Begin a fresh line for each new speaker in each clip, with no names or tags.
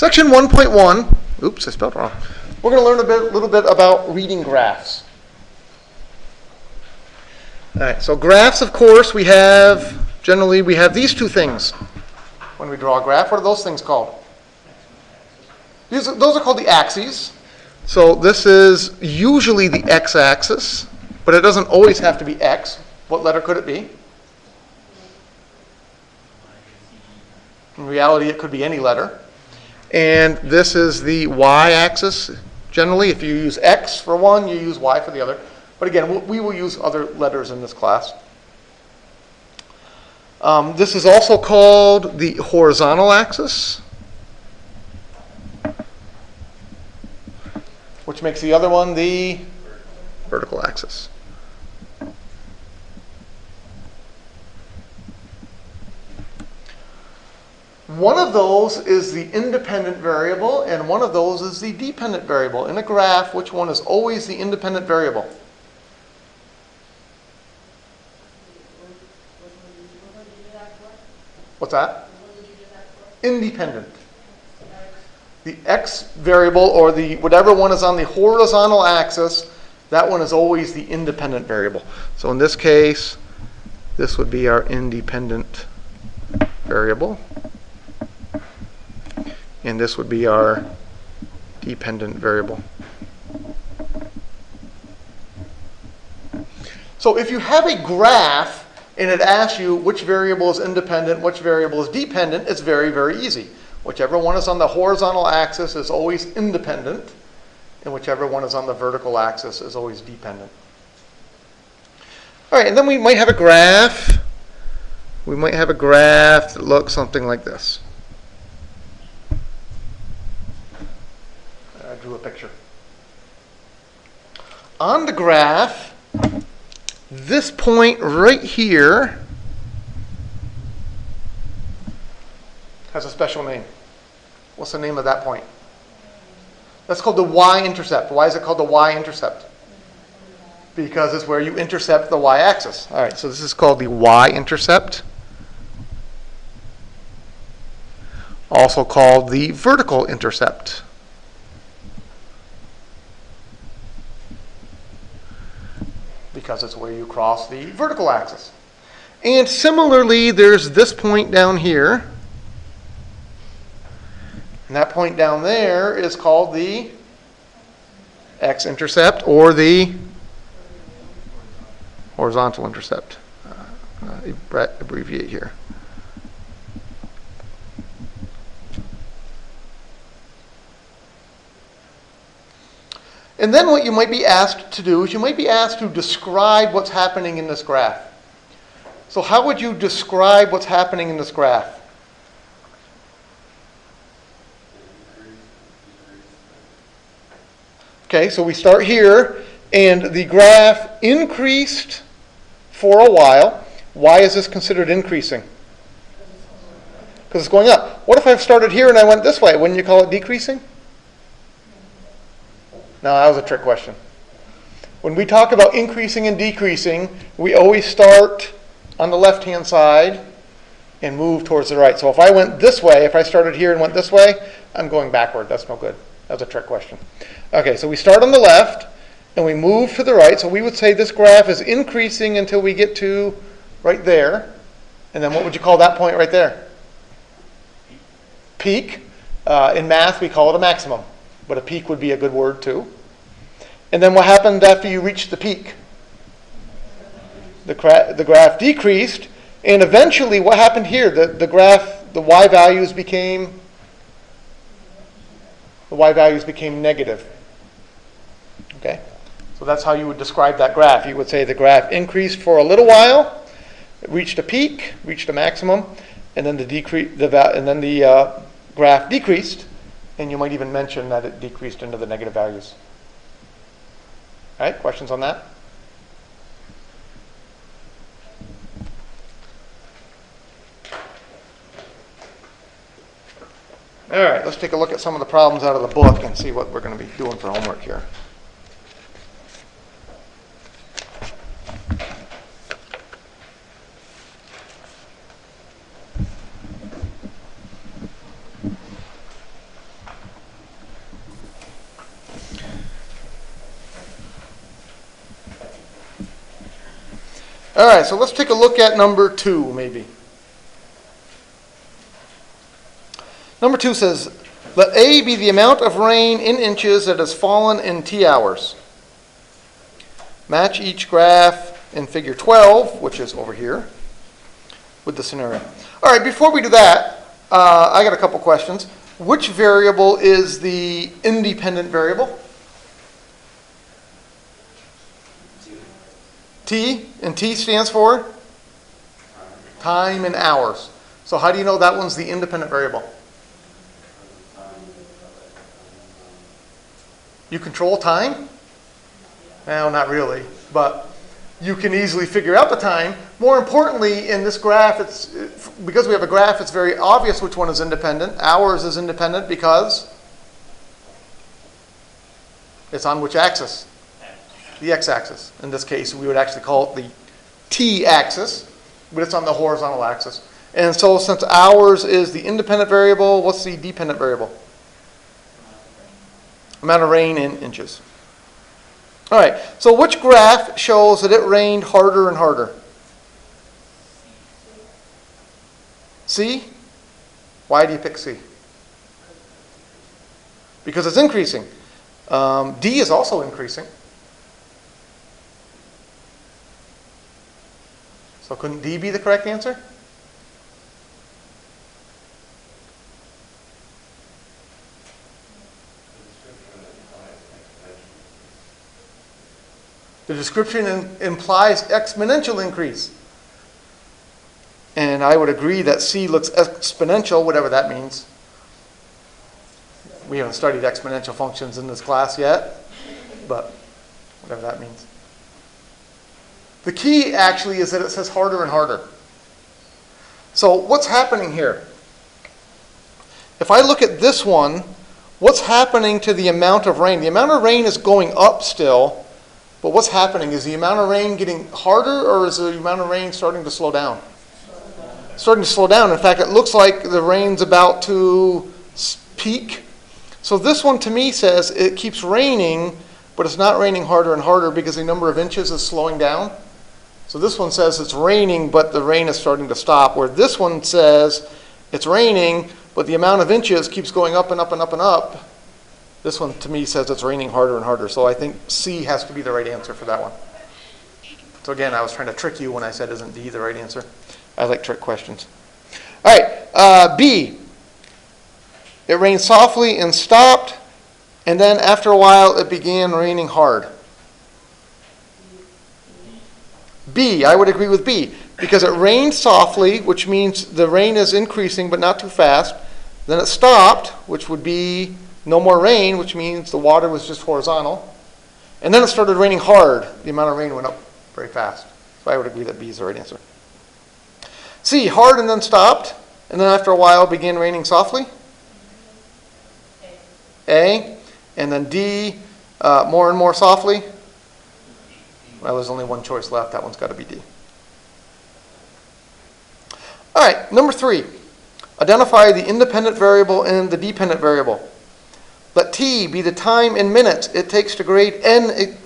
Section 1.1, oops, I spelled wrong. We're going to learn a little bit about reading graphs. All right, so graphs, of course, generally we have these two things when we draw a graph. What are those things called? Those are called the axes. So this is usually the x-axis, but it doesn't always have to be x. What letter could it be? In reality, it could be any letter. And this is the y-axis. Generally, if you use x for one, you use y for the other. But again, we will use other letters in this class. This is also called the horizontal axis, which makes the other one the vertical axis. One of those is the independent variable, and one of those is the dependent variable. In a graph, which one is always the independent variable? What's that? Independent. The x variable, or the whatever one is on the horizontal axis, that one is always the independent variable. So in this case, this would be our independent variable. And this would be our dependent variable. So if you have a graph and it asks you which variable is independent, which variable is dependent, it's very, very easy. Whichever one is on the horizontal axis is always independent, and whichever one is on the vertical axis is always dependent. All right, and then we might have a graph. We might have a graph that looks something like this. I drew a picture. On the graph, this point right here has a special name. What's the name of that point? That's called the y-intercept. Why is it called the y-intercept? Because it's where you intercept the y-axis. All right, so this is called the y-intercept. Also called the vertical intercept. Because it's where you cross the vertical axis. And similarly, there's this point down here. And that point down there is called the x-intercept, or the horizontal intercept. Abbreviate here. And then what you might be asked to do is you might be asked to describe what's happening in this graph. So how would you describe what's happening in this graph? Okay, so we start here, and the graph increased for a while. Why is this considered increasing? Because it's going up. What if I've started here and I went this way? Wouldn't you call it decreasing? No, that was a trick question. When we talk about increasing and decreasing, we always start on the left-hand side and move towards the right. So if I went this way, if I started here and went this way, I'm going backward. That's no good. That was a trick question. Okay, so we start on the left and we move to the right. So we would say this graph is increasing until we get to right there. And then what would you call that point right there? Peak. In math, we call it a maximum. But a peak would be a good word too. And then what happened after you reached the peak? The graph decreased, and eventually what happened here? The graph, the y values became negative. Okay? So that's how you would describe that graph. You would say the graph increased for a little while, it reached a peak, reached a maximum, and then the graph decreased. And you might even mention that it decreased into the negative values. All right, questions on that? All right, let's take a look at some of the problems out of the book and see what we're going to be doing for homework here. All right, so let's take a look at number 2, maybe. Number 2 says, let A be the amount of rain in inches that has fallen in T hours. Match each graph in figure 12, which is over here, with the scenario. All right, before we do that, I got a couple questions. Which variable is the independent variable? T, and T stands for? Time in hours. So how do you know that one's the independent variable? You control time? Well, not really, but you can easily figure out the time. More importantly, in this graph, because we have a graph, it's very obvious which one is independent. Hours is independent because it's on which axis? The x-axis. In this case, we would actually call it the t-axis, but it's on the horizontal axis. And so since hours is the independent variable, what's the dependent variable? Amount of rain in inches. All right, so which graph shows that it rained harder and harder? C? Why do you pick C? Because it's increasing. D is also increasing. So couldn't D be the correct answer? The description implies exponential increase. And I would agree that C looks exponential, whatever that means. We haven't studied exponential functions in this class yet, but whatever that means. The key actually is that it says harder and harder. So what's happening here? If I look at this one, what's happening to the amount of rain? The amount of rain is going up still, but what's happening? Is the amount of rain getting harder, or is the amount of rain starting to slow down? Starting to slow down. In fact, it looks like the rain's about to peak. So this one to me says it keeps raining, but it's not raining harder and harder because the number of inches is slowing down. So this one says it's raining, but the rain is starting to stop, where this one says it's raining, but the amount of inches keeps going up and up and up and up. This one, to me, says it's raining harder and harder. So I think C has to be the right answer for that one. So again, I was trying to trick you when I said, isn't D the right answer? I like trick questions. All right, B. It rained softly and stopped, and then after a while, it began raining hard. B, I would agree with B, because it rained softly, which means the rain is increasing but not too fast. Then it stopped, which would be no more rain, which means the water was just horizontal. And then it started raining hard. The amount of rain went up very fast. So I would agree that B is the right answer. C, hard and then stopped, and then after a while began raining softly. A, and then D, more and more softly. Well, there's only one choice left. That one's got to be D. All right, number 3. Identify the independent variable and the dependent variable. Let T be the time in minutes it takes to grade n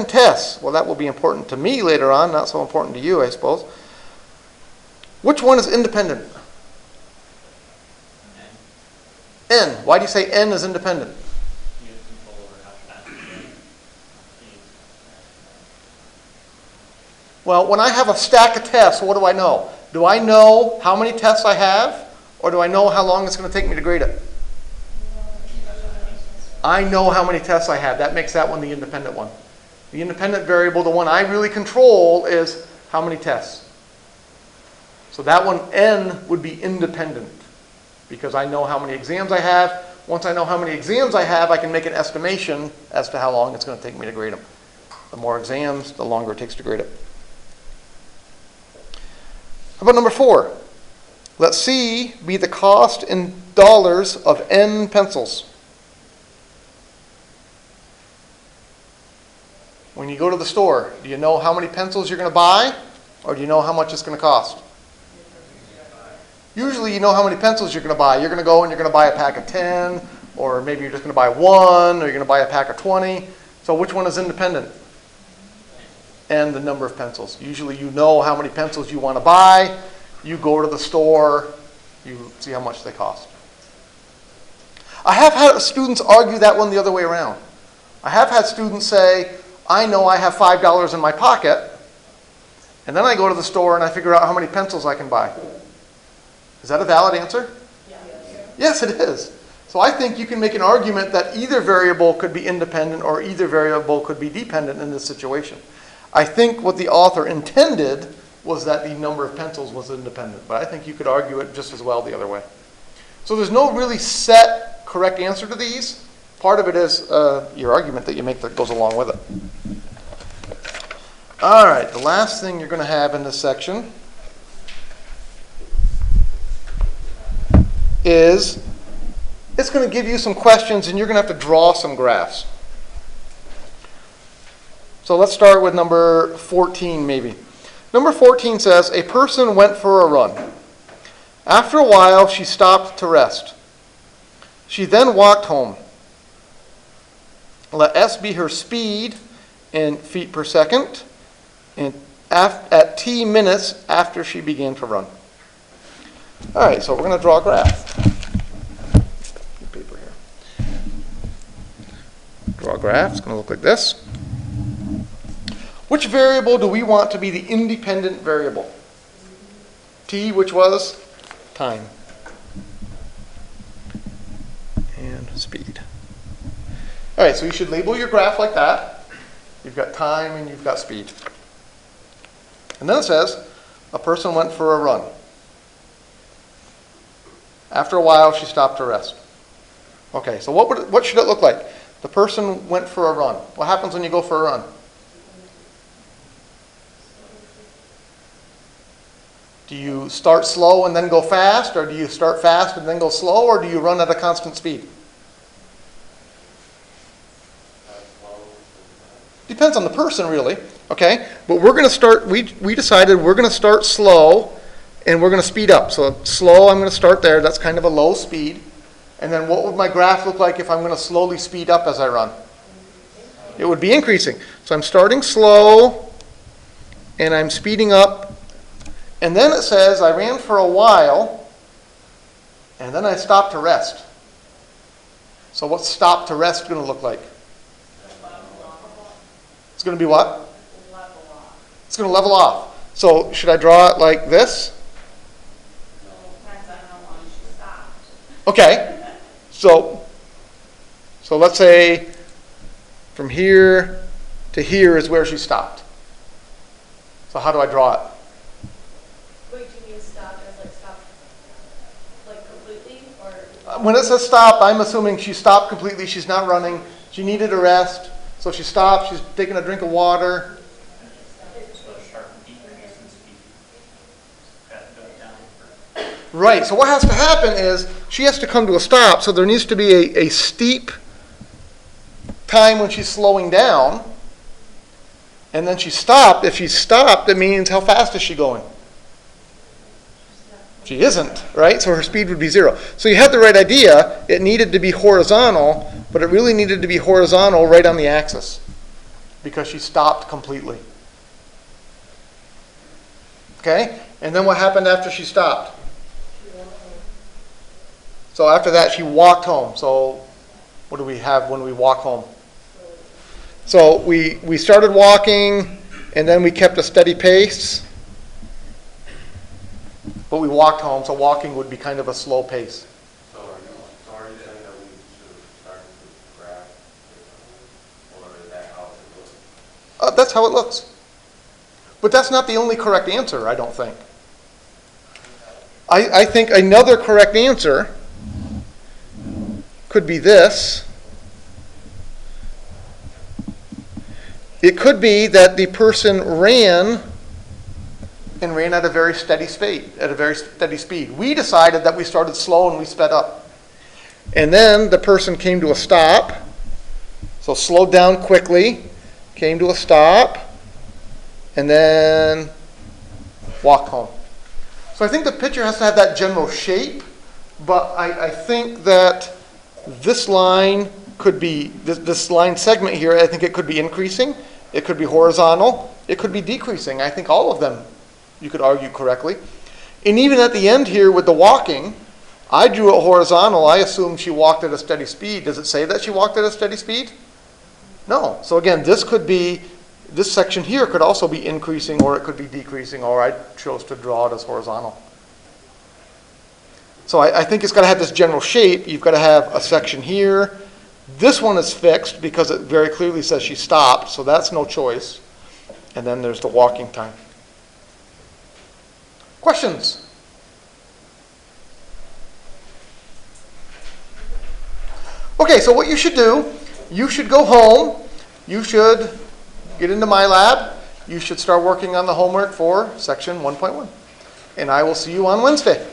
tests. Well, that will be important to me later on, not so important to you, I suppose. Which one is independent? N. Why do you say n is independent? Well, when I have a stack of tests, what do I know? Do I know how many tests I have, or do I know how long it's going to take me to grade it? I know how many tests I have. That makes that one the independent one. The independent variable, the one I really control, is how many tests. So that one, n, would be independent because I know how many exams I have. Once I know how many exams I have, I can make an estimation as to how long it's going to take me to grade them. The more exams, the longer it takes to grade it. How about number 4? Let C be the cost in dollars of n pencils. When you go to the store, do you know how many pencils you're going to buy, or do you know how much it's going to cost? Usually you know how many pencils you're going to buy. You're going to go and you're going to buy a pack of 10, or maybe you're just going to buy one, or you're going to buy a pack of 20. So which one is independent? and the number of pencils. Usually you know how many pencils you want to buy. You go to the store. You see how much they cost. I have had students argue that one the other way around. I have had students say, I know I have $5 in my pocket, and then I go to the store and I figure out how many pencils I can buy. Is that a valid answer? Yes, it is. So I think you can make an argument that either variable could be independent or either variable could be dependent in this situation. I think what the author intended was that the number of pencils was independent, but I think you could argue it just as well the other way. So there's no really set correct answer to these. Part of it is your argument that you make that goes along with it. All right, the last thing you're going to have in this section is it's going to give you some questions and you're going to have to draw some graphs. So let's start with number 14 maybe. Number 14 says, a person went for a run. After a while, she stopped to rest. She then walked home. Let S be her speed in feet per second and at t minutes after she began to run. All right, so we're going to draw a graph. Paper here. Draw a graph. It's going to look like this. Which variable do we want to be the independent variable? T, which was time. And speed. All right, so you should label your graph like that. You've got time and you've got speed. And then it says, a person went for a run. After a while, she stopped to rest. Okay, so what should it look like? The person went for a run. What happens when you go for a run? Do you start slow and then go fast, or do you start fast and then go slow, or do you run at a constant speed? Depends on the person, really. Okay, but we're going to start. We decided we're going to start slow, and we're going to speed up. So slow, I'm going to start there. That's kind of a low speed. And then what would my graph look like if I'm going to slowly speed up as I run? It would be increasing. So I'm starting slow, and I'm speeding up. And then it says I ran for a while, and then I stopped to rest. So what's stop to rest going to look like? It's going to be what? It's going to level off. So should I draw it like this?
Depends on how long she stopped.
Okay. So let's say from here to here is where she stopped. So how do I draw it?
Wait, do you mean stop as stop completely? Or
When it says stop, I'm assuming she stopped completely. She's not running. She needed a rest. So she stopped. She's taking a drink of water. Right, so what has to happen is she has to come to a stop, so there needs to be a steep time when she's slowing down, and then she stopped. If she stopped, it means how fast is she going? She isn't, right? So her speed would be 0. So you had the right idea. It needed to be horizontal, but it really needed to be horizontal right on the axis because she stopped completely. Okay? And then what happened after she stopped? So after that, she walked home. So what do we have when we walk home? So we started walking, and then we kept a steady pace. But we walked home, so walking would be kind of a slow pace.
So are you saying that we should start with the graph? Or is that how it looks?
That's how it looks. But that's not the only correct answer, I don't think. I think another correct answer could be this. It could be that the person ran at a very steady speed. We decided that we started slow and we sped up. And then the person came to a stop. So slowed down quickly, came to a stop, and then walked home. So I think the picture has to have that general shape, but I think that this line could be, this line segment here, I think it could be increasing. it could be horizontal, it could be decreasing. I think all of them you could argue correctly. And even at the end here with the walking, I drew it horizontal. I assume she walked at a steady speed. Does it say that she walked at a steady speed? No. So again, this section here could also be increasing or it could be decreasing, or I chose to draw it as horizontal. So I think it's got to have this general shape. You've got to have a section here. This one is fixed because it very clearly says she stopped, so that's no choice. And then there's the walking time. Questions? Okay, so what you should do, you should go home, you should get into my lab, you should start working on the homework for section 1.1. And I will see you on Wednesday.